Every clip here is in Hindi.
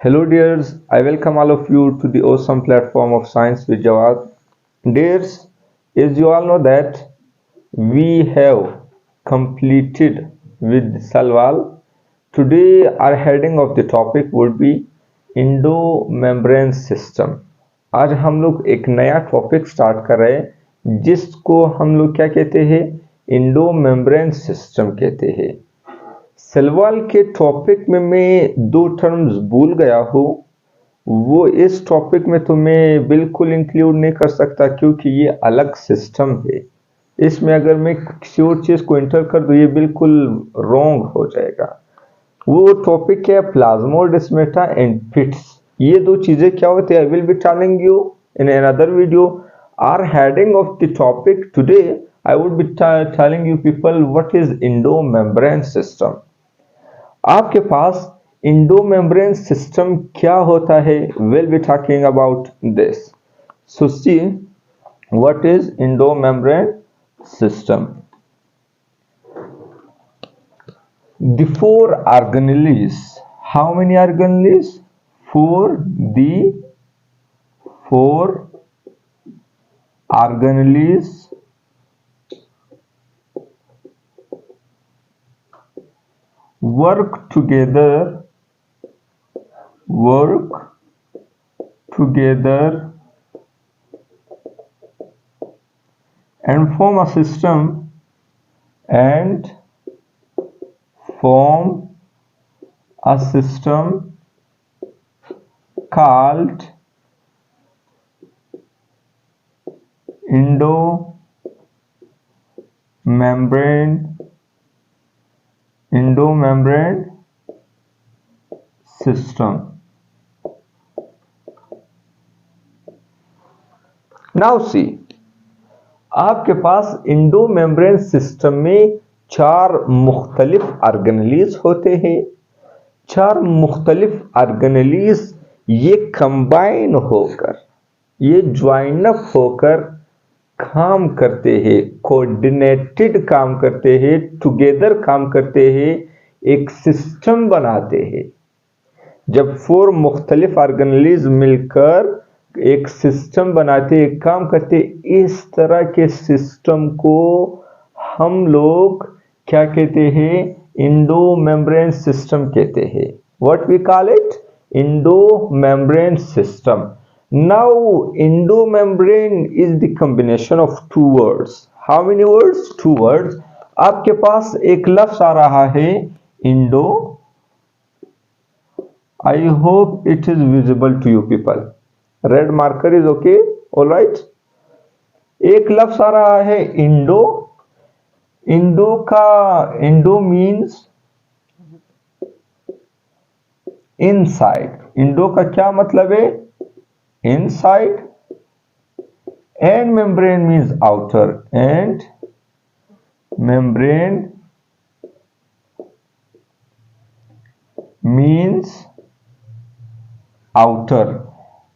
Hello, dears. I welcome all of you to the awesome platform of Science with Jawad. Dears, as you all know that we have completed with Salwal. Today, our heading of the topic would be Indo-membrane system. आज हम लोग एक नया टॉपिक स्टार्ट कर रहे हैं जिसको हम लोग क्या कहते हैं? इंडो मेम्ब्रेन सिस्टम कहते हैं। सलवाल के टॉपिक में मैं दो टर्म्स भूल गया हूँ, वो इस टॉपिक में तो मैं बिल्कुल इंक्लूड नहीं कर सकता क्योंकि ये अलग सिस्टम है। इसमें अगर मैं किसी और चीज़ को एंटर कर दूँ ये बिल्कुल रॉन्ग हो जाएगा। वो टॉपिक क्या है? Plasmodesmata and pits. ये दो चीज़ें क्या होती है? I will be telling you in another video. Our heading of the topic today I would be telling you people what is Indo membrane system. आपके पास इंडो मेम्ब्रेन सिस्टम क्या होता है? Will be talking about this. So see what is endomembrane system. The four organelles. How many organelles? Four. The four organelles work together and form a system called endomembrane system. Now see, आपके पास इंडो मेम्ब्रेन सिस्टम में चार मुख्तलिफ ऑर्गेनेलीज होते हैं। चार मुख्तलिफ ऑर्गेनेलीज ये कंबाइन होकर, ये ज्वाइन अप होकर काम करते हैं, कोऑर्डिनेटेड काम करते हैं, टुगेदर काम करते हैं, एक सिस्टम बनाते हैं। जब फोर मुख्तलिफ ऑर्गेनेलीज मिलकर एक सिस्टम बनाते, एक काम करते, इस तरह के सिस्टम को हम लोग क्या कहते हैं? इंडो मेम्ब्रेन सिस्टम कहते हैं। What we call it? Endo membrane system. Now endo membrane is the combination of two words. How many words? Two words. आपके पास एक लफ्ज आ रहा है endo. I hope it is visible to you people. Red marker is okay, all right. एक लफ्ज आ रहा है endo. Endo means inside. Endo का क्या मतलब है? Inside. And membrane means outer. And membrane means outer.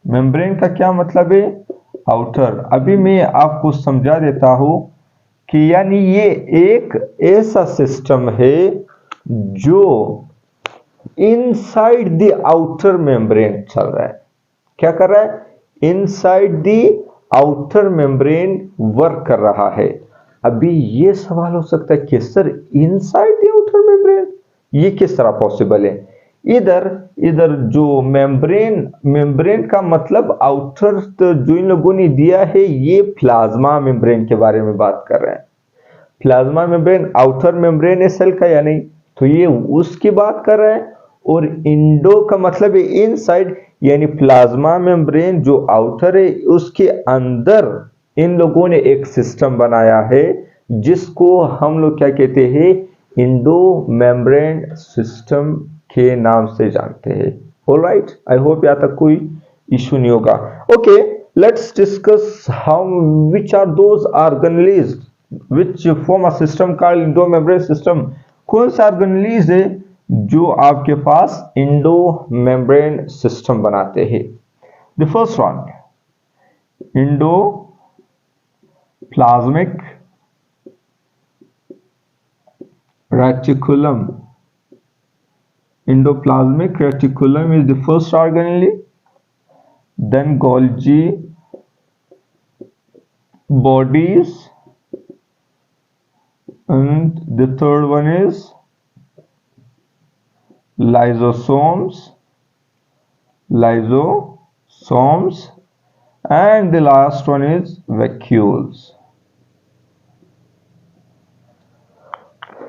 Membrane का क्या मतलब है? आउटर। अभी मैं आपको समझा देता हूं कि यानी ये एक ऐसा सिस्टम है जो इनसाइड द आउटर मेम्ब्रेन चल रहा है। क्या कर रहा है? Inside the outer membrane work कर रहा है। अभी ये सवाल हो सकता है कि sir inside the outer membrane ये किस तरह पॉसिबल है? इधर जो मेम्ब्रेन का मतलब आउटर, तो जो इन लोगों ने दिया है ये प्लाज्मा मेम्ब्रेन के बारे में बात कर रहे हैं। प्लाज्मा मेम्ब्रेन आउटर मेम्ब्रेन है सेल का या नहीं, तो ये उसकी बात कर रहे हैं। और इंडो का मतलब है इनसाइड, यानी प्लाज्मा मेम्ब्रेन जो आउटर है उसके अंदर इन लोगों ने एक सिस्टम बनाया है जिसको हम लोग क्या कहते हैं? इंडो मेम्ब्रेन सिस्टम के नाम से जानते हैं। ऑलराइट, आई होप यहां तक कोई इशू नहीं होगा। Okay, let's discuss how which are those organelles which form a system called endo membrane system. कौन सा ऑर्गेनेलीज है जो आपके पास इंडो मेम्ब्रेन सिस्टम बनाते हैं? The first one Indo plasmic reticulum. Endoplasmic reticulum is the first organelle, then Golgi bodies, and the third one is lysosomes, and the last one is vacuoles.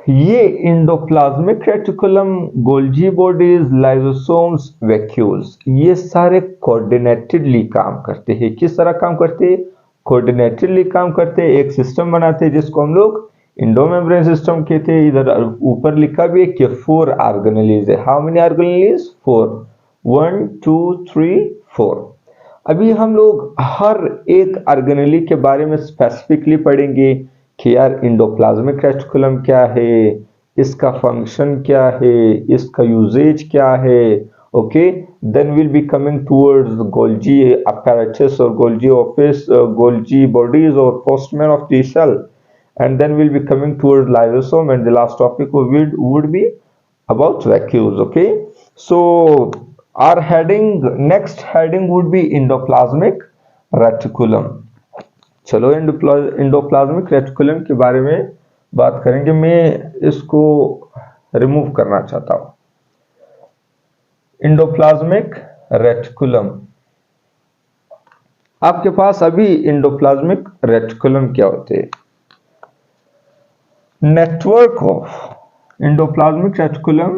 ये endoplasmic reticulum, Golgi bodies, lysosomes, vacuoles, ये सारे कोऑर्डिनेटेडली काम करते हैं। किस तरह काम करते हैं? कोऑर्डिनेटेडली काम करते हैं, एक सिस्टम बनाते हैं जिसको हम लोग इंडोमेम्ब्रेन सिस्टम कहते हैं। इधर ऊपर लिखा भी है कि 4 ऑर्गेनेलीज है। How many organelles? 4। 1 2 3 4। अभी हम लोग हर एक ऑर्गेनेली के बारे में स्पेसिफिकली पढ़ेंगे कि यार इंडोप्लाज्मिक रेटिकुलम क्या है, इसका फंक्शन क्या है, इसका यूजेज क्या है। Okay, then will be coming towards Golgi apparatus और गोल्जी ऑफिस, गोल्जी बॉडीज और postman of the cell, and then we'll be coming towards lysosome, and the last topic would be about vacuoles. Okay, so our next heading would be endoplasmic reticulum. चलो इंडोप्लाज्मिक रेटिकुलम के बारे में बात करेंगे। मैं इसको रिमूव करना चाहता हूं। इंडोप्लाज्मिक रेटिकुलम, आपके पास अभी इंडोप्लाज्मिक रेटिकुलम क्या होते हैं? नेटवर्क ऑफ इंडोप्लाज्मिक रेटिकुलम,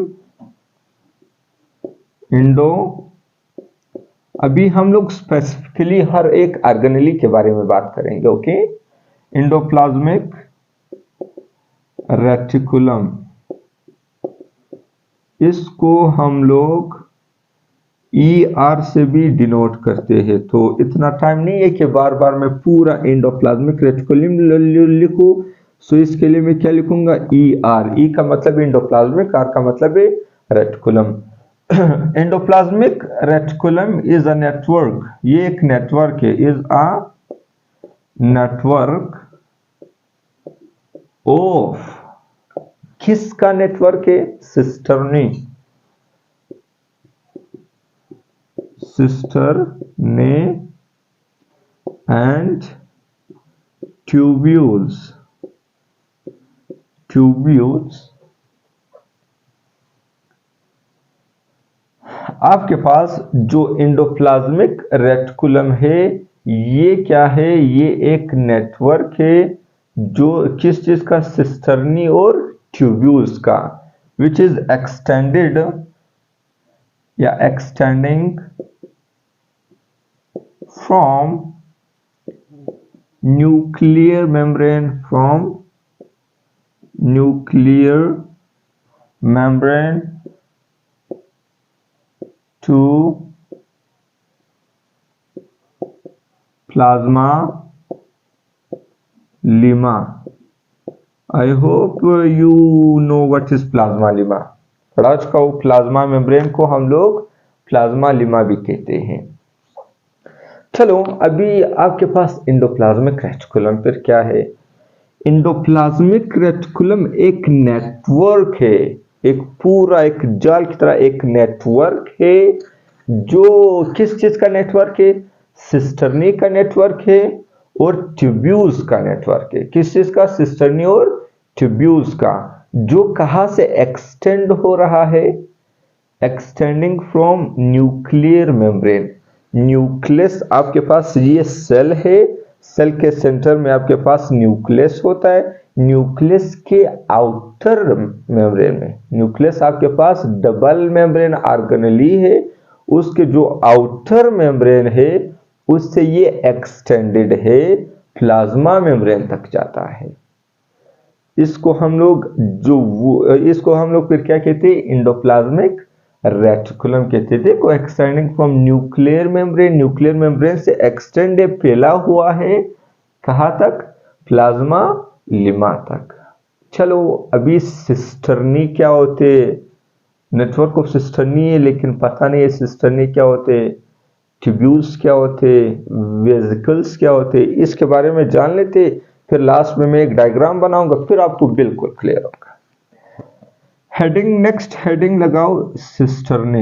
अभी हम लोग स्पेसिफिकली हर एक ऑर्गेनेली के बारे में बात करेंगे। ओके, इंडोप्लाज्मिक रेटिकुलम, इसको हम लोग ER से भी डिनोट करते हैं। तो इतना टाइम नहीं है कि बार बार मैं पूरा इंडोप्लाज्मिक रेटिकुलम लिखूं। सो इसके लिए मैं क्या लिखूंगा? ER। E का मतलब इंडोप्लाज्मिक, R का मतलब है reticulum. Endoplasmic reticulum is a network, ये एक नेटवर्क है। इज अ नेटवर्क ऑफ, किसका नेटवर्क है? Cisternae and tubules. आपके पास जो इंडोप्लाज्मिक रेटिकुलम है, ये क्या है? ये एक नेटवर्क है जो किस चीज का? सिस्टर्नी और ट्यूब्यूल्स का, विच इज एक्सटेंडेड या extending from nuclear membrane to plasma lemma. I hope you know what is plasma lemma. पढ़ा चुका हूं। प्लाज्मा मेम्ब्रेन को हम लोग प्लाज्मा लीमा भी कहते हैं। चलो, अभी आपके पास इंडोप्लाज्मिक रेटिकुलम फिर क्या है? इंडोप्लाज्मिक रेटिकुलम एक नेटवर्क है, एक पूरा एक जाल की तरह एक नेटवर्क है। जो किस चीज का नेटवर्क है? सिस्टर्नी का नेटवर्क है और ट्यूब्यूल्स का नेटवर्क है। किस चीज का? सिस्टर्नी और ट्यूब्यूल्स का। जो कहां से एक्सटेंड हो रहा है? Extending from nuclear membrane. Nucleus, आपके पास ये सेल है, सेल के सेंटर में आपके पास न्यूक्लियस होता है। न्यूक्लियस के आउटर मेम्ब्रेन में, न्यूक्लियस आपके पास डबल मेम्ब्रेन ऑर्गेनेली है, उसके जो आउटर मेम्ब्रेन है उससे ये एक्सटेंडेड है, प्लाज्मा मेम्ब्रेन तक जाता है। इसको हम लोग फिर क्या कहते हैं? इंडोप्लाज्मिक रेटिकुलम कहते थे। को एक्सटेंडिंग फ्रॉम न्यूक्लियर मेम्ब्रेन से एक्सटेंड फैला हुआ है कहां तक? प्लाज्मा लीमा तक। चलो, अभी सिस्टर्नी क्या होते? नेटवर्क ऑफ सिस्टर्नी है, लेकिन पता नहीं है सिस्टर्नी क्या होते, ट्यूब्यूल्स क्या होते, वेसिकल्स क्या होते, इसके बारे में जान लेते। फिर लास्ट में मैं एक डायग्राम बनाऊंगा, फिर आपको बिल्कुल क्लियर होगा। हेडिंग, नेक्स्ट हेडिंग लगाओ सिस्टरने।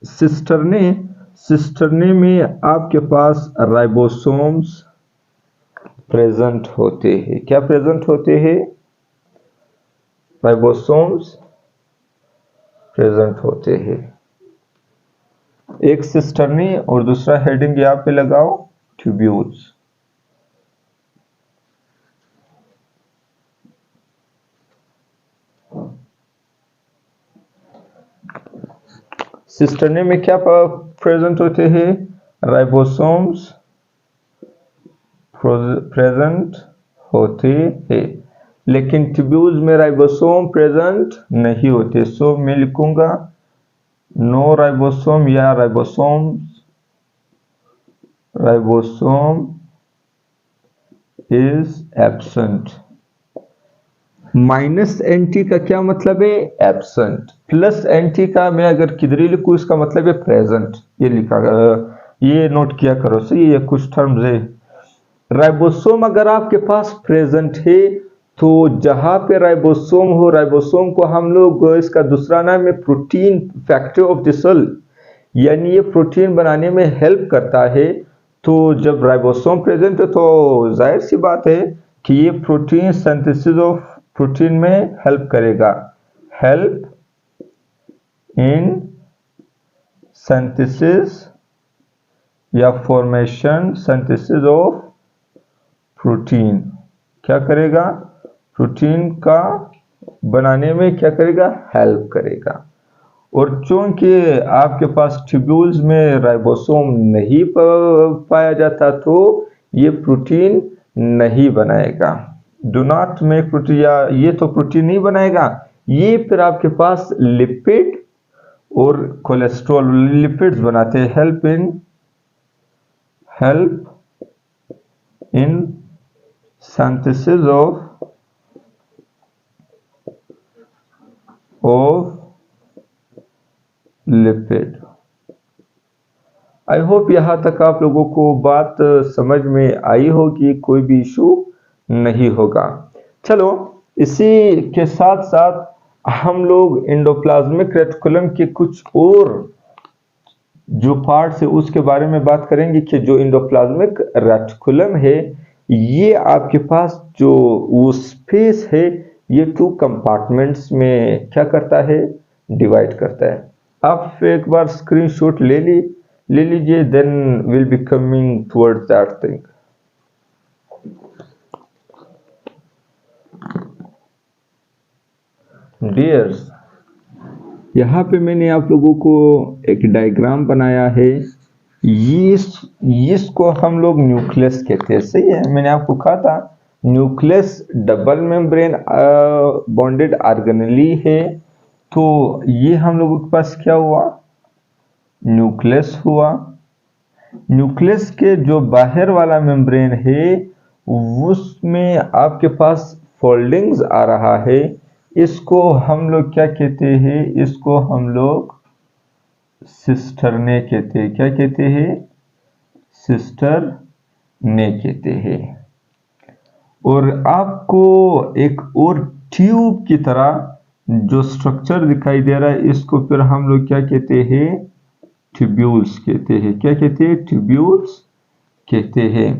सिस्टरने में आपके पास राइबोसोम्स प्रेजेंट होते हैं। क्या प्रेजेंट होते हैं? राइबोसोम्स प्रेजेंट होते हैं। एक सिस्टरनी और दूसरा हेडिंग यहां पे लगाओ ट्यूब्यूल्स। सिस्टरने में क्या प्रेजेंट होते हैं? राइबोसोम्स प्रेजेंट होते हैं, लेकिन ट्यूब्यूल्स में राइबोसोम प्रेजेंट नहीं होते। सो मैं लिखूंगा नो राइबोसोम या ribosome is absent. Minus NT का क्या मतलब है? एब्सेंट। प्लस एनटी का मैं अगर किधर लिखूं इसका मतलब है प्रेजेंट। ये लिखा, ये नोट किया करो। सही, ये कुछ टर्म्स है। राइबोसोम अगर आपके पास प्रेजेंट है तो जहां पे राइबोसोम हो, राइबोसोम को हम लोग, इसका दूसरा नाम है protein factor of the cell, यानी ये प्रोटीन बनाने में हेल्प करता है। तो जब राइबोसोम प्रेजेंट है तो जाहिर सी बात है कि ये प्रोटीन सिंथेसिस ऑफ प्रोटीन में हेल्प करेगा। हेल्प इन सिंथेसिस या फॉर्मेशन, सिंथेसिस ऑफ प्रोटीन। क्या करेगा? प्रोटीन का बनाने में क्या करेगा? हेल्प करेगा। और चूंकि आपके पास ट्यूब्यूल्स में राइबोसोम नहीं पाया जाता तो ये प्रोटीन नहीं बनाएगा। डू नॉट मेक प्रोटीन, या ये तो प्रोटीन नहीं बनाएगा, ये फिर आपके पास लिपिड और कोलेस्ट्रॉल, लिपिड्स बनाते हैं। Help in synthesis of lipid. I hope यहां तक आप लोगों को बात समझ में आई होगी, कोई भी इशू नहीं होगा। चलो, इसी के साथ साथ हम लोग एंडोप्लाज्मिक रेटिकुलम के कुछ और जो पार्ट्स है उसके बारे में बात करेंगे कि जो एंडोप्लाज्मिक रेटिकुलम है ये आपके पास जो वो स्पेस है ये 2 कंपार्टमेंट्स में क्या करता है? डिवाइड करता है। आप एक बार स्क्रीनशॉट ले लीजिए, then will be coming towards that thing. Dears, यहाँ पे मैंने आप लोगों को एक डायग्राम बनाया है। इसको हम लोग न्यूक्लियस कहते हैं। सही है, मैंने आपको कहा था nucleus double membrane bonded organelle है। तो ये हम लोगों के पास क्या हुआ? न्यूक्लियस हुआ। न्यूक्लियस के जो बाहर वाला मेम्ब्रेन है उसमें आपके पास फोल्डिंग्स आ रहा है। इसको हम लोग क्या कहते हैं? इसको हम लोग सिस्टरने कहते हैं। क्या कहते हैं? सिस्टरने कहते हैं। और आपको एक और ट्यूब की तरह जो स्ट्रक्चर दिखाई दे रहा है इसको फिर हम लोग क्या कहते हैं? ट्यूब्यूल्स कहते हैं। क्या कहते हैं? ट्यूब्यूल्स कहते हैं।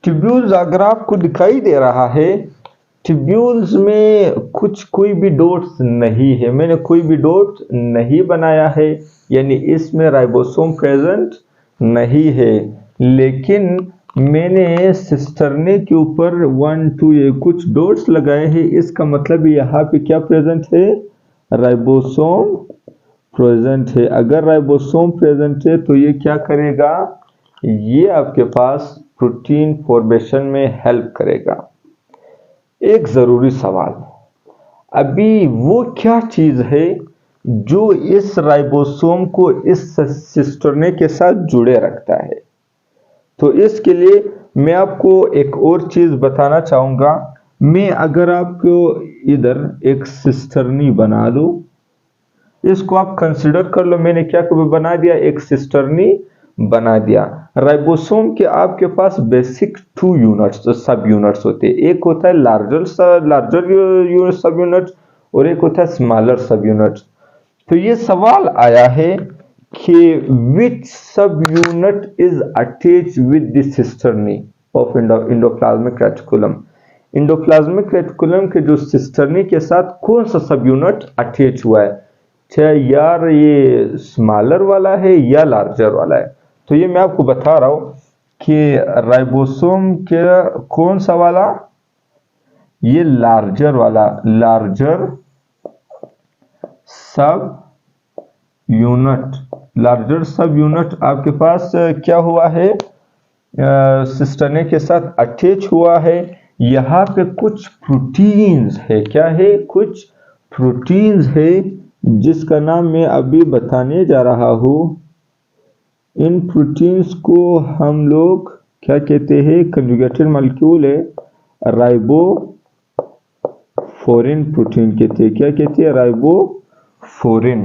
ट्यूब्यूल्स अगर आपको दिखाई दे रहा है, ट्यूब्यूल्स में कोई भी डॉट्स नहीं है, मैंने कोई भी डॉट नहीं बनाया है, यानी इसमें राइबोसोम प्रेजेंट नहीं है। लेकिन मैंने सिस्टरने के ऊपर 1 2 कुछ डॉट्स लगाए हैं। इसका मतलब यहाँ पे क्या प्रेजेंट है? राइबोसोम प्रेजेंट है। अगर राइबोसोम प्रेजेंट है तो ये क्या करेगा? ये आपके पास प्रोटीन फॉर्मेशन में हेल्प करेगा। एक जरूरी सवाल, अभी वो क्या चीज है जो इस राइबोसोम को इस सिस्टरने के साथ जुड़े रखता है? तो इसके लिए मैं आपको एक और चीज बताना चाहूंगा। मैं अगर आपको इधर एक सिस्टरनी बना दूं, इसको आप कंसिडर कर लो, मैंने क्या कभी बना दिया? एक सिस्टरनी। बना दिया। राइबोसोम के आपके पास बेसिक 2 यूनिट्स सब यूनिट्स होते हैं, एक होता है लार्जर सब यूनिट और एक होता है स्मॉलर सब यूनिट। तो ये सवाल आया है कि which subunit is attach with the cisternae of endoplasmic reticulum. Endoplasmic reticulum के जो सिस्टर्नी के साथ कौन सा सब यूनिट अटैच हुआ है, चाहे यार ये स्मॉलर वाला है या लार्जर वाला है। तो ये मैं आपको बता रहा हूं कि राइबोसोम के कौन सा वाला, ये लार्जर वाला, लार्जर सब यूनिट, लार्जर सब यूनिट आपके पास क्या हुआ है, सिस्टर्नी के साथ अटैच हुआ है। यहाँ पे कुछ प्रोटीन्स है, क्या है, कुछ प्रोटीन्स है जिसका नाम मैं अभी बताने जा रहा हूं। इन प्रोटीन्स को हम लोग क्या कहते हैं, कंजुगेटेड मॉलिक्यूल है, राइबोफोरिन प्रोटीन कहते हैं। क्या कहते हैं, राइबोफोरिन।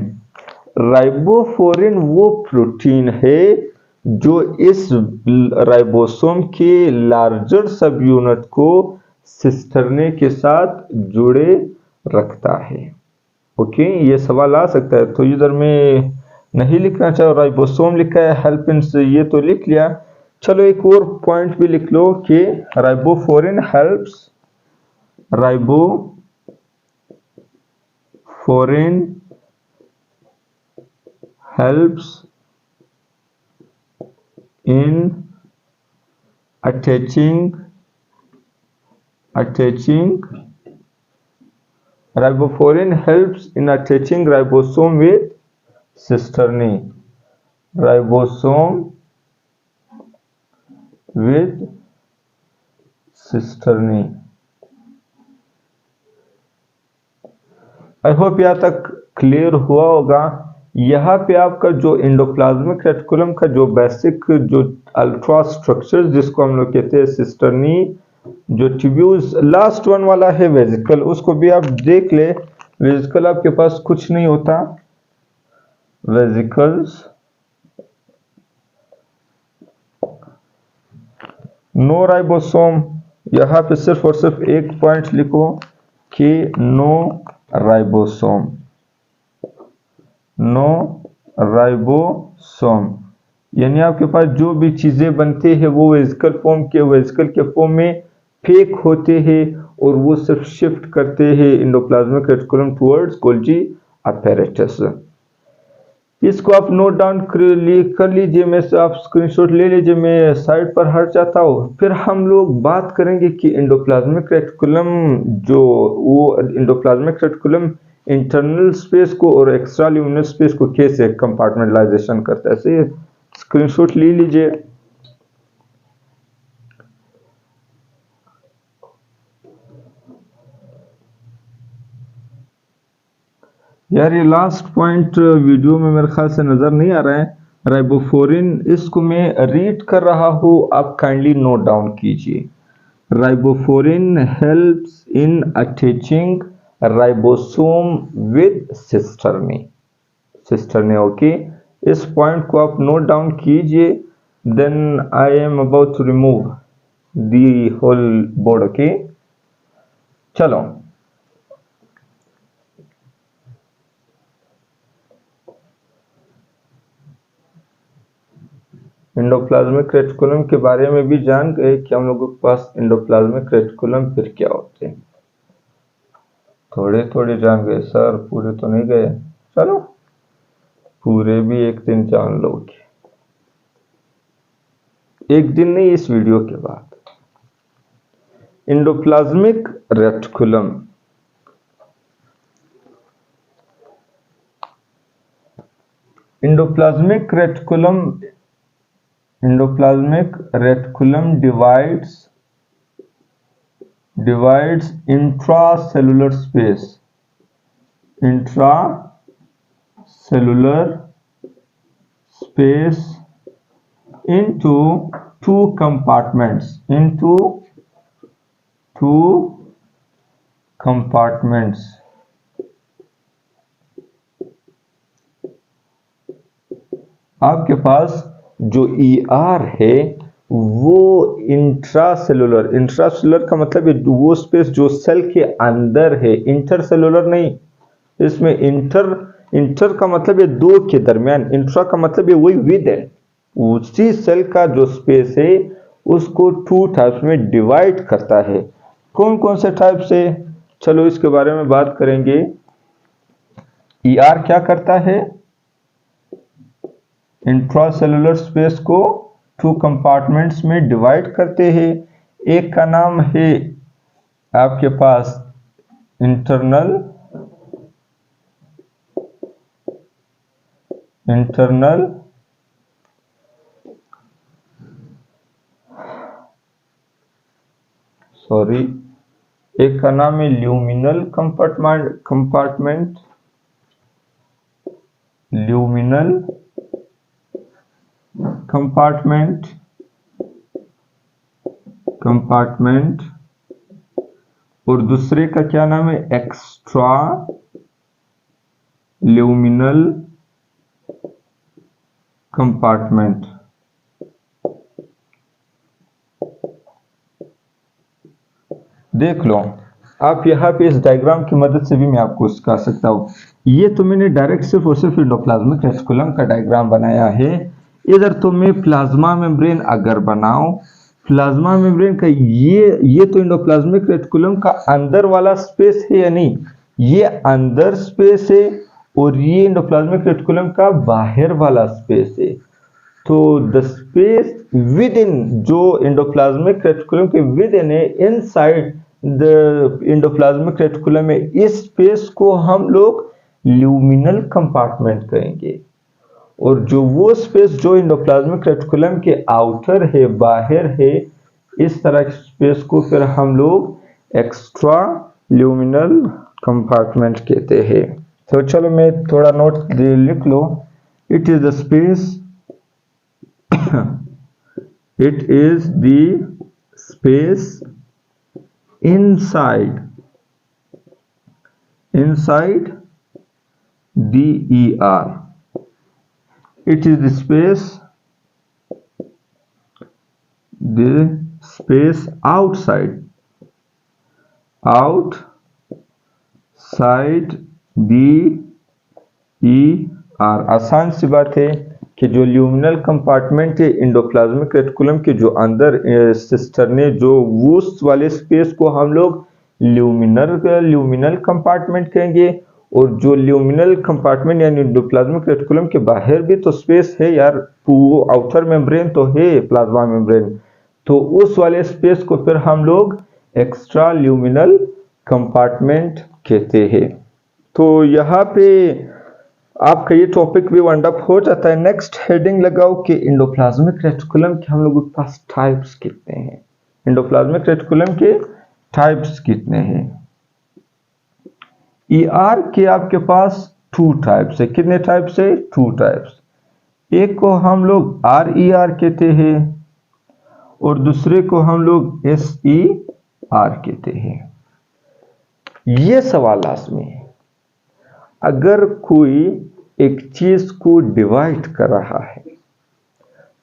राइबोफोरिन वो प्रोटीन है जो इस राइबोसोम के लार्जर सब यूनिट को सिस्टर्नी के साथ जुड़े रखता है। ओके, ये सवाल आ सकता है। तो इधर में नहीं लिखना चाहो, राइबोसोम लिखा है, हेल्प इन से ये तो लिख लिया। चलो एक और पॉइंट भी लिख लो कि ribophorin helps, ribophorin helps in attaching riboforin helps in attaching ribosome with cisternae, ribosome with cisternae। I hope यहाँ तक क्लियर हुआ होगा। यहाँ पे आपका जो इंडोप्लाज्मिक रेटिकुलम का जो बेसिक जो अल्ट्रा स्ट्रक्चर जिसको हम लोग कहते हैं सिस्टर्नी, जो ट्यूब्यूल्स, लास्ट वन वाला है वेजिकल, उसको भी आप देख ले। वेजिकल आपके पास कुछ नहीं होता, वेजिकल्स नो राइबोसोम। यहाँ पे सिर्फ और सिर्फ एक पॉइंट लिखो कि नो राइबोसोम, नो राइबोसोम, यानी आपके पास जो भी चीजें बनते हैं वो वेजिकल के फॉर्म में फेक होते हैं और वो सिर्फ शिफ्ट करते हैं endoplasmic reticulum towards Golgi apparatus. इसको आप नोट डाउन कर लीजिए, मैं से आप स्क्रीनशॉट ले लीजिए, मैं साइड पर हट जाता हूँ। फिर हम लोग बात करेंगे कि इंडोप्लाज्मिक रेटिकुलम जो वो इंडोप्लाज्मिक रेटिकुलम इंटरनल स्पेस को और एक्स्ट्रा ल्यूमिनल स्पेस को कैसे कंपार्टमेंटलाइजेशन करता है। ऐसे स्क्रीनशॉट ले लीजिए। यार ये लास्ट पॉइंट वीडियो में मेरे ख्याल से नजर नहीं आ रहा है, राइबोफोरिन, इसको मैं रीड कर रहा हूं, आप काइंडली नोट डाउन कीजिए। Ribophorin helps in attaching ribosome with cisternae, okay. इस पॉइंट को आप नोट डाउन कीजिए। Then I am about to remove the whole board, okay. चलो इंडोप्लाज्मिक रेटिकुलम के बारे में भी जान गए कि हम लोगों के पास इंडोप्लाज्मिक रेटिकुलम फिर क्या होते हैं, थोड़े थोड़े जान गए सर, पूरे तो नहीं गए। चलो पूरे भी एक दिन जान लोगे, एक दिन नहीं, इस वीडियो के बाद। Endoplasmic reticulum, endoplasmic reticulum divides intracellular space into two compartments, आपके पास जो ER है वो इंट्रासेलुलर का मतलब है वो स्पेस जो सेल के अंदर है, इंटरसेलुलर नहीं। इसमें इंटर का मतलब है दो के दरमियान, इंट्रा का मतलब है वही विद है। उसी सेल का जो स्पेस है उसको टू टाइप्स में डिवाइड करता है। कौन कौन से टाइप से, चलो इसके बारे में बात करेंगे। ER क्या करता है, इंट्रासेलुलर स्पेस को टू कंपार्टमेंट्स में डिवाइड करते हैं। एक का नाम है आपके पास इंटरनल एक का नाम है ल्यूमिनल कंपार्टमेंट और दूसरे का क्या नाम है, एक्स्ट्रा ल्यूमिनल कंपार्टमेंट। देख लो आप यहाँ पे इस डायग्राम की मदद से भी मैं आपको सिखा सकता हूँ। ये तो मैंने डायरेक्ट सिर्फ और सिर्फ एंडोप्लाज्मिक रेटिकुलम का डायग्राम बनाया है। इधर तो मैं प्लाज्मा मेम्ब्रेन अगर बनाऊं, प्लाज्मा मेम्ब्रेन का ये तो एंडोप्लाज्मिक रेटिकुलम का अंदर वाला स्पेस है या नहीं, ये अंदर स्पेस है और ये एंडोप्लाज्मिक रेटिकुलम का बाहर वाला स्पेस है। तो द स्पेस विद इन, जो एंडोप्लाज्मिक रेटिकुलम के विद इन है, इनसाइड द एंडोप्लाज्मिक रेटिकुलम में, इस स्पेस को हम लोग ल्यूमिनल कंपार्टमेंट कहेंगे। और जो वो स्पेस जो एंडोप्लाज्मिक रेटिकुलम के आउटर है, बाहर है, इस तरह के स्पेस को फिर हम लोग एक्स्ट्रा ल्यूमिनल कंपार्टमेंट कहते हैं। तो चलो मैं थोड़ा नोट लिख लो। It is the space it is the space inside the ER. It is the space outside the ER। आसान सी बात है कि जो ल्यूमिनल कंपार्टमेंट है एंडोप्लाज्मिक रेटिकुलम के जो अंदर सिस्टर ने, जो उस वाले स्पेस को हम लोग ल्यूमिनल कंपार्टमेंट कहेंगे। और जो ल्यूमिनल कंपार्टमेंट यानी एंडोप्लाज्मिक रेटिकुलम के बाहर भी तो स्पेस है यार, वो आउटर मेम्ब्रेन तो है प्लाज्मा मेम्ब्रेन, तो उस वाले स्पेस को फिर हम लोग एक्स्ट्रा ल्यूमिनल कंपार्टमेंट कहते हैं। तो यहाँ पे आपका ये टॉपिक भी वाइंड अप हो जाता है। नेक्स्ट हेडिंग लगाओ कि एंडोप्लाज्मिक रेटिकुलम के हम लोगों के पास टाइप्स कितने हैं, एंडोप्लाज्मिक रेटिकुलम के टाइप्स कितने हैं। ER के आपके पास टू टाइप्स है। कितने टाइप्स है, टू टाइप्स। एक को हम लोग RER कहते हैं और दूसरे को हम लोग SER कहते हैं। ये सवाल लाजमी है, अगर कोई एक चीज को डिवाइड कर रहा है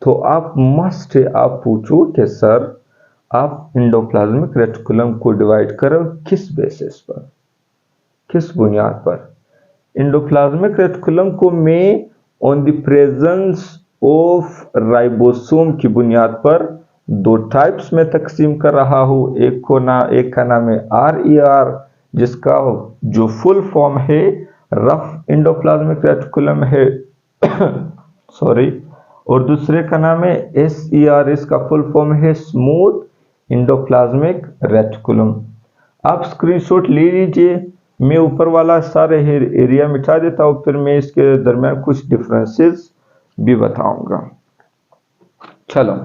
तो आप मस्ट आप पूछो कि सर आप एंडोप्लाज्मिक रेटिकुलम को डिवाइड करो किस बेसिस पर, किस बुनियाद पर। एंडोप्लाज्मिक रेटिकुलम को मैं on the presence of ribosome की बुनियाद पर दो टाइप्स में तकसीम कर रहा हूं। एक का नाम है RER, जिसका जो फुल फॉर्म है रफ एंडोप्लाज्मिक रेटिकुलम है सॉरी, और दूसरे का नाम है SER, इसका फुल फॉर्म है स्मूथ एंडोप्लाज्मिक रेटिकुलम। आप स्क्रीनशॉट ले लीजिए, मैं ऊपर वाला सारे एरिया मिटा देता हूं, फिर मैं इसके दरमियान कुछ डिफरेंसेस भी बताऊंगा। चलो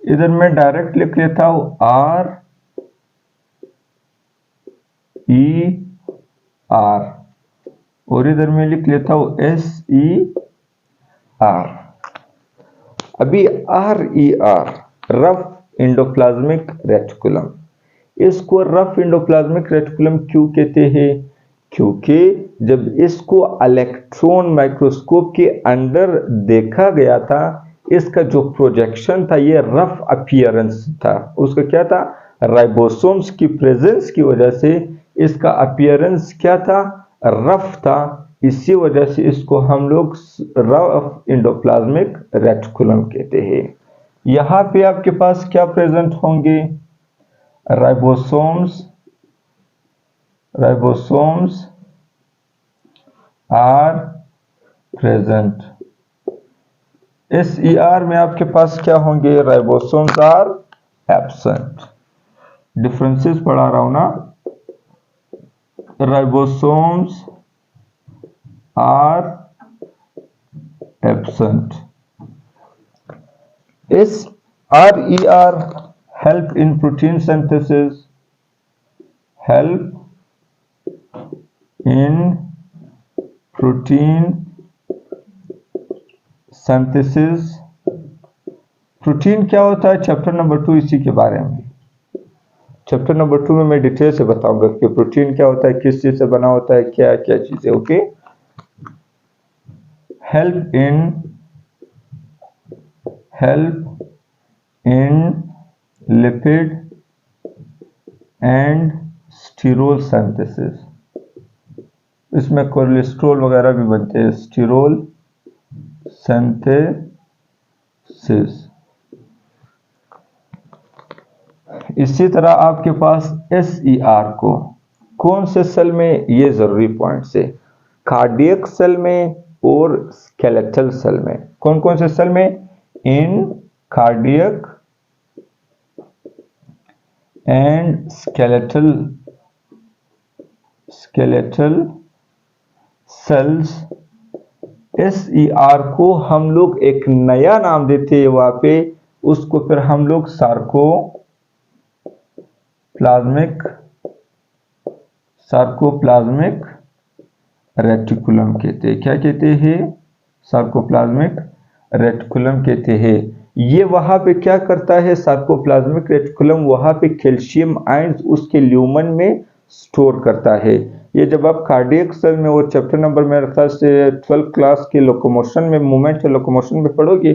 इधर मैं डायरेक्ट लिख लेता हूं RER और इधर मैं लिख लेता हूं SER। अभी RER रफ एंडोप्लाज्मिक रेटिकुलम, इसको रफ एंडोप्लाज्मिक रेटिकुलम क्यों कहते हैं? क्योंकि जब इसको इलेक्ट्रॉन माइक्रोस्कोप के अंदर देखा गया था, इसका जो प्रोजेक्शन था ये रफ अपीयरेंस था। उसका क्या था? राइबोसोम्स की प्रेजेंस की वजह से इसका अपीयरेंस क्या था? रफ था। इसी वजह से इसको हम लोग रफ एंडोप्लाज्मिक रेटिकुलम कहते हैं। यहाँ पे आपके पास क्या प्रेजेंट होंगे? Ribosomes are present. SER में आपके पास क्या होंगे? Ribosomes are absent. डिफरेंसेस पढ़ा रहा हूं ना। Ribosomes are absent. RER help in protein synthesis, help in protein synthesis। Protein क्या होता है? चैप्टर नंबर 2 इसी के बारे में। चैप्टर नंबर 2 में मैं डिटेल से बताऊंगा कि प्रोटीन क्या होता है, किस चीज से बना होता है, क्या क्या चीजें। Okay. Help in lipid and sterol synthesis. इसमें कोलेस्ट्रॉल वगैरह भी बनते हैं। Sterol synthesis. इसी तरह आपके पास SER को कौन से सेल में, ये जरूरी पॉइंट्स है, कार्डियक सेल में और स्केलेटल सेल में। कौन कौन से सेल में? In cardiac and skeletal cells. SER को हम लोग एक नया नाम देते हैं वहां पे, उसको फिर हम लोग सार्कोप्लाज्मिक रेटिकुलम कहते हैं। क्या कहते हैं? सार्कोप्लाज्मिक रेटिकुलम कहते हैं। ये वहां पे क्या करता है? सार्कोप्लाज्मिक रेटिकुलम वहां पे कैल्शियम आयंस उसके ल्यूमन में स्टोर करता है। ये जब आप कार्डियक सेल में, वो चैप्टर नंबर मेरे ख्याल से 12th क्लास के लोकोमोशन में, मूवमेंट और लोकोमोशन में पढ़ोगे,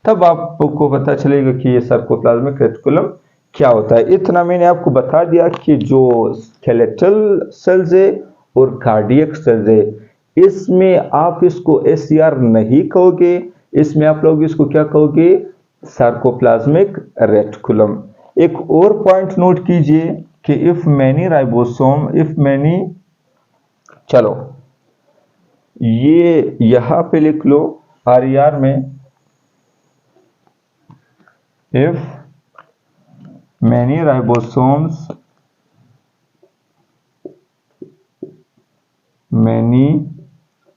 तब आपको पता चलेगा कि ये सार्कोप्लाज्मिक रेटिकुलम क्या होता है। इतना मैंने आपको बता दिया कि जो स्केलेटल सेल्स है और कार्डियक सेल्स है, इसमें आप इसको SER नहीं कहोगे, इसमें आप लोग इसको क्या कहोगे? Sarcoplasmic reticulum. एक और पॉइंट नोट कीजिए कि इफ मैनी चलो ये यहां पे लिख लो RER में, if many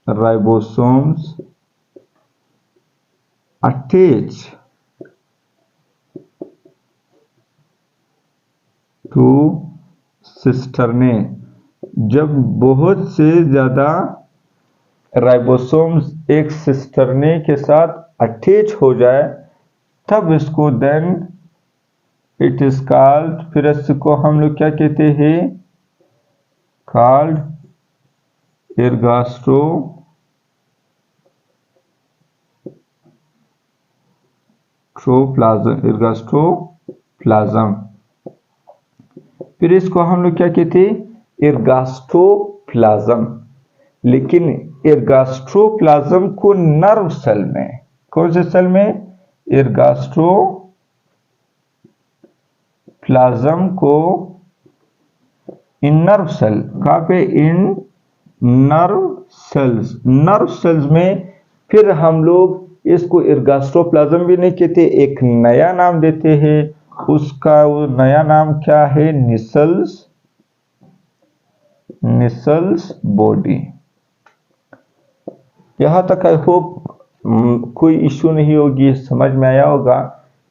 ribosomes attach to cisternae. जब बहुत से ज्यादा राइबोसोम्स एक सिस्टर्ने के साथ अटैच हो जाए, तब इसको देन इट इज कॉल्ड, फिर इसको हम लोग क्या कहते हैं? कॉल्ड एर्गास्ट्रोप्लाज्म। फिर इसको हम लोग क्या कहते हैं? एर्गास्ट्रोप्लाज्म। लेकिन एर्गास्ट्रोप्लाज्म को नर्व सेल में, कौन से सेल में? एर्गास्ट्रोप्लाज्म को इन नर्व सेल, कहां पे? इन नर्व सेल्स में फिर हम लोग इसको एर्गास्ट्रोप्लाज्म भी नहीं कहते, एक नया नाम देते हैं। उसका वो नया नाम क्या है? Nissl's body. यहां तक आई होप कोई इश्यू नहीं होगी, समझ में आया होगा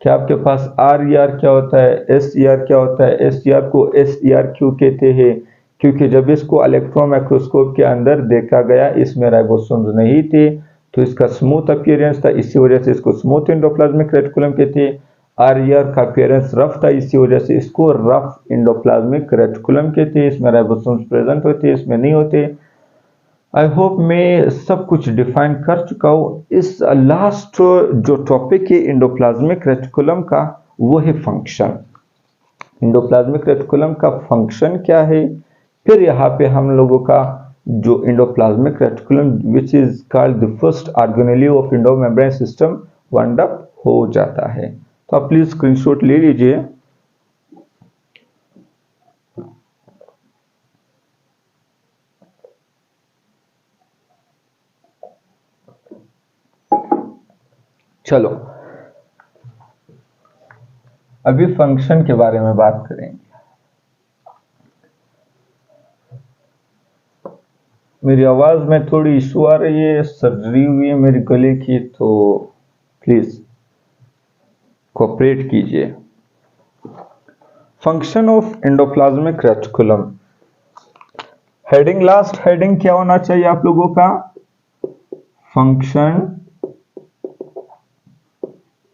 कि आपके पास RER क्या होता है, SER क्या होता है। SER को SER क्यों कहते हैं? क्योंकि जब इसको इलेक्ट्रॉन माइक्रोस्कोप के अंदर देखा गया, इसमें राइबोसोम्स नहीं थे, तो इसका स्मूथ अपीयरेंस था, इसी वजह से इसको स्मूथ एंडोप्लाज्मिक रेटिकुलम कहते हैं। आर का अपीयरेंस रफ था, इसी वजह से इसको रफ एंडोप्लाज्मिक रेटिकुलम कहते हैं। इसमें राइबोसोम्स प्रेजेंट होते हैं, इसमें नहीं होते। आई होप मैं सब कुछ डिफाइन कर चुका हूँ। इस लास्ट जो टॉपिक है एंडोप्लाज्मिक रेटिकुलम का, वो है फंक्शन। एंडोप्लाज्मिक रेटिकुलम का फंक्शन क्या है, फिर यहाँ पे हम लोगों का जो endoplasmic reticulum which is called the first organelle of endo membrane system wind up हो जाता है। तो आप प्लीज स्क्रीनशॉट ले लीजिए। चलो अभी फंक्शन के बारे में बात करेंगे। मेरी आवाज में थोड़ी इशू आ रही है, सर्जरी हुई है मेरे गले की, तो प्लीज कोऑपरेट कीजिए। Function of endoplasmic reticulum, heading, last heading क्या होना चाहिए आप लोगों का, फंक्शन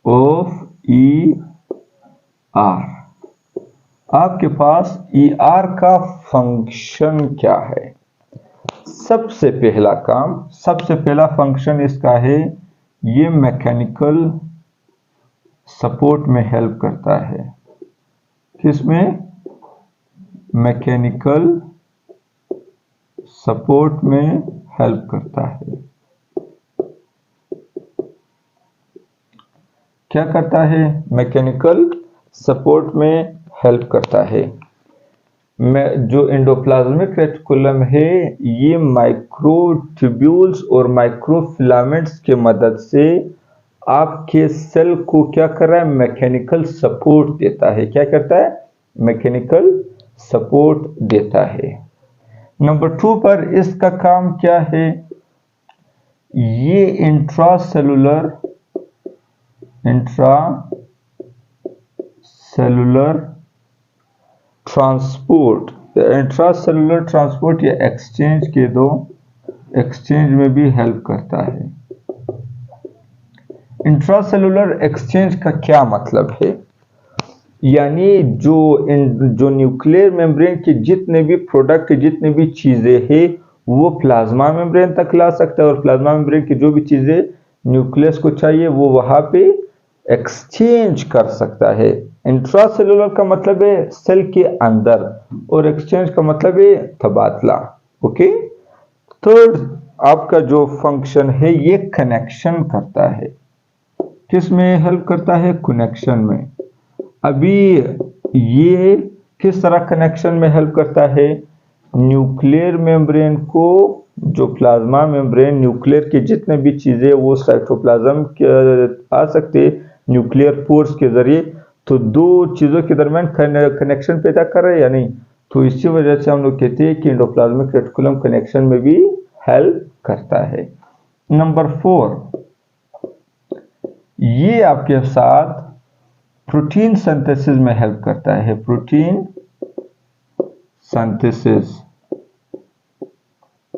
ऑफ ई आर। आपके पास ई आर का फंक्शन क्या है। सबसे पहला काम, सबसे पहला फंक्शन इसका है, ये मैकेनिकल सपोर्ट में हेल्प करता है। किसमें, मैकेनिकल सपोर्ट में हेल्प करता है। क्या करता है, मैकेनिकल सपोर्ट में हेल्प करता है। जो एंडोप्लाज्मिक रेटिकुलम है, ये माइक्रोट्यूब्यूल्स और माइक्रोफिलामेंट्स के मदद से आपके सेल को क्या कर रहा है, मैकेनिकल सपोर्ट देता है। क्या करता है, मैकेनिकल सपोर्ट देता है। नंबर 2 पर इसका काम क्या है, ये इंट्रासेलुलर ट्रांसपोर्ट, इंट्रासेलुलर ट्रांसपोर्ट या एक्सचेंज के दो, एक्सचेंज में भी हेल्प करता है। इंट्रासेलुलर एक्सचेंज का क्या मतलब है, यानी जो न्यूक्लियर मेम्ब्रेन के जितने भी प्रोडक्ट, जितने भी चीजें हैं, वो प्लाज्मा मेम्ब्रेन तक ला सकता है, और प्लाज्मा मेम्ब्रेन की जो भी चीजें न्यूक्लियस को चाहिए वो वहां पे एक्सचेंज कर सकता है। इंट्रासेलुलर का मतलब है सेल के अंदर, और एक्सचेंज का मतलब है तबादला। ओके, थर्ड आपका जो फंक्शन है, ये कनेक्शन करता है। किस में हेल्प करता है, कनेक्शन में। अभी ये किस तरह कनेक्शन में हेल्प करता है, न्यूक्लियर मेम्ब्रेन को, जो प्लाज्मा मेम्ब्रेन, न्यूक्लियर की जितने भी चीजें वो साइटोप्लाज्म के आ सकते न्यूक्लियर पोर्स के जरिए, तो दो चीजों के दरमियान कनेक्शन पैदा कर रहे हैं या नहीं, तो इसी वजह से हम लोग कहते हैं कि एंडोप्लाज्मिक रेटिकुलम कनेक्शन में भी हेल्प करता है। नंबर 4, ये आपके साथ प्रोटीन सिंथेसिस में हेल्प करता है। प्रोटीन सिंथेसिस,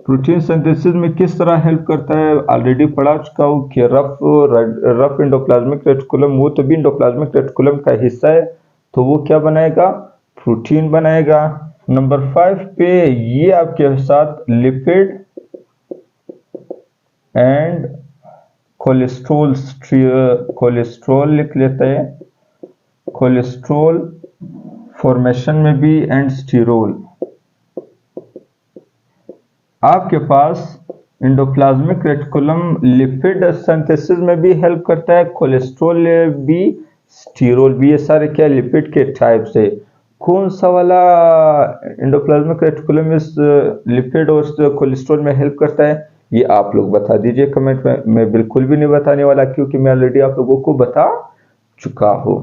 प्रोटीन सिंथेसिस में किस तरह हेल्प करता है, ऑलरेडी पढ़ा चुका हूं कि रफ एंडोप्लाज्मिक रेटिकुलम, वो तो भी एंडोप्लाज्मिक रेटिकुलम का हिस्सा है, तो वो क्या बनाएगा, प्रोटीन बनाएगा। नंबर 5 पे ये आपके साथ लिपिड एंड कोलेस्ट्रॉल लिख लेते हैं, कोलेस्ट्रॉल फॉर्मेशन में भी, एंड स्टीरोल। आपके पास एंडोप्लाज्मिक रेटिकुलम लिपिड सिंथेसिस में भी हेल्प करता है, कोलेस्ट्रॉल भी, स्टीरोल भी। ये सारे क्या लिपिड के टाइप्स है। कौन सा वाला एंडोप्लाज्मिक रेटिकुलम इस लिपिड और कोलेस्ट्रॉल में हेल्प करता है, ये आप लोग बता दीजिए कमेंट में। मैं बिल्कुल भी नहीं बताने वाला, क्योंकि मैं ऑलरेडी आप लोगों को बता चुका हूं।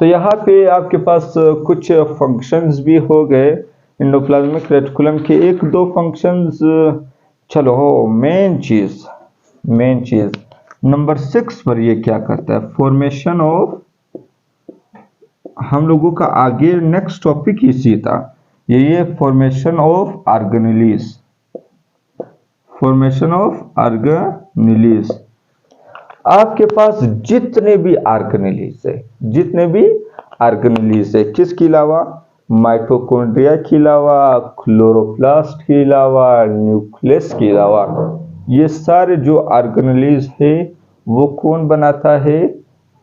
तो यहाँ पे आपके पास कुछ फंक्शंस भी हो गए एंडोप्लाज्मिक रेटिकुलम के, 1-2 फंक्शंस। चलो मेन चीज नंबर 6 पर ये क्या करता है, फॉर्मेशन ऑफ, हम लोगों का आगे नेक्स्ट टॉपिक इसी था, ये formation of organelles, formation of organelles. आपके पास जितने भी ऑर्गेनेलीज है, किसके अलावा? माइटोकॉन्ड्रिया के अलावा, क्लोरोप्लास्ट के अलावा, न्यूक्लियस के अलावा, ये सारे जो ऑर्गेनेलीज है वो कौन बनाता है?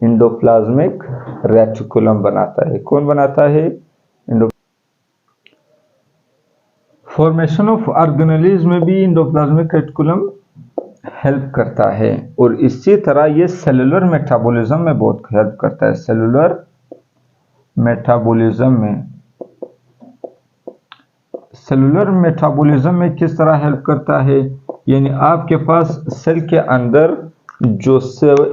एंडोप्लाज्मिक रेटिकुलम बनाता है। कौन बनाता है? फॉर्मेशन ऑफ ऑर्गेनेलीज में भी एंडोप्लाज्मिक रेटिकुलम हेल्प करता है। और इसी तरह ये सेलुलर मेटाबॉलिज्म में बहुत हेल्प करता है। सेलुलर मेटाबॉलिज्म में किस तरह हेल्प करता है? यानी आपके पास सेल के अंदर जो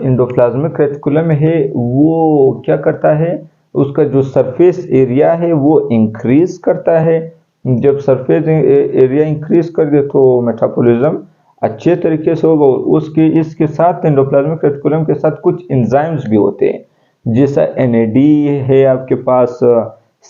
एंडोप्लाज्मिक रेटिकुलम है वो क्या करता है? उसका जो सरफेस एरिया है वो इंक्रीज करता है। जब सरफेस एरिया इंक्रीज कर दे तो मेटाबॉलिज्म अच्छे तरीके से होगा। इसके साथ एंडोप्लाज्मिक रेटिकुलम के साथ कुछ एंजाइम्स भी होते हैं, जैसा NAD है आपके पास,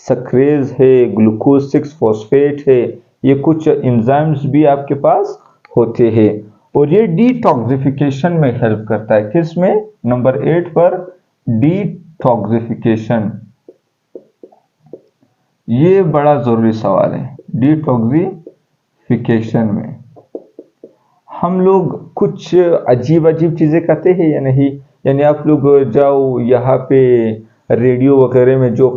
सक्रेज है, ग्लूकोज 6 फॉस्फेट है, ये कुछ एंजाइम्स भी आपके पास होते हैं। और ये डिटॉक्सिफिकेशन में हेल्प करता है। किस में? नंबर 8 पर डिटॉक्सिफिकेशन। ये बड़ा जरूरी सवाल है। डिटॉक्सिफिकेशन में हम लोग कुछ अजीब चीजें करते हैं या नहीं? यानी आप लोग जाओ यहाँ पे रेडियो वगैरह में जो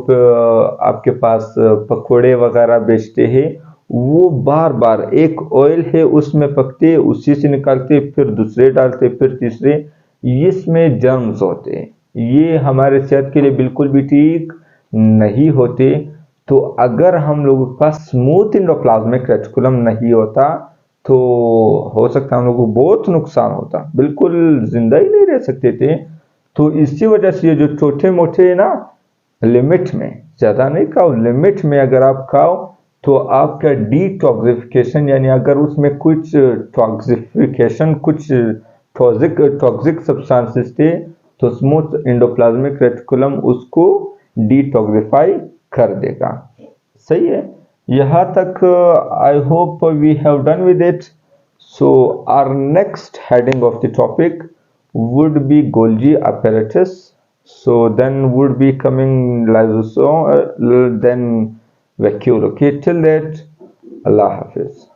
आपके पास पकोड़े वगैरह बेचते हैं, वो बार बार एक ऑयल है उसमें पकते, उसी से निकालते, फिर दूसरे डालते, फिर तीसरे। इसमें जर्म्स होते हैं, ये हमारे सेहत के लिए बिल्कुल भी ठीक नहीं होते। तो अगर हम लोगों के पास स्मूथ एंडोप्लाज्मिक रेटिकुलम नहीं होता तो हो सकता है हम लोगों को बहुत नुकसान होता, बिल्कुल जिंदा ही नहीं रह सकते थे। तो इसी वजह से ये जो छोटे मोटे ना, लिमिट में, ज्यादा नहीं खाओ, लिमिट में अगर आप खाओ तो आपका डिटॉक्सिफिकेशन, यानी अगर उसमें कुछ टॉक्सिफिकेशन, कुछ टॉक्सिक सब्सटेंसेस थे तो स्मूथ एंडोप्लाज्मिक रेटिकुलम उसको डिटॉक्सिफाई कर देगा। सही है? यहाँ तक I hope we have done with it. So our next heading of the topic would be Golgi apparatus. So then would be coming lysosome, then vacuole. Okay, till that, Allah Hafiz.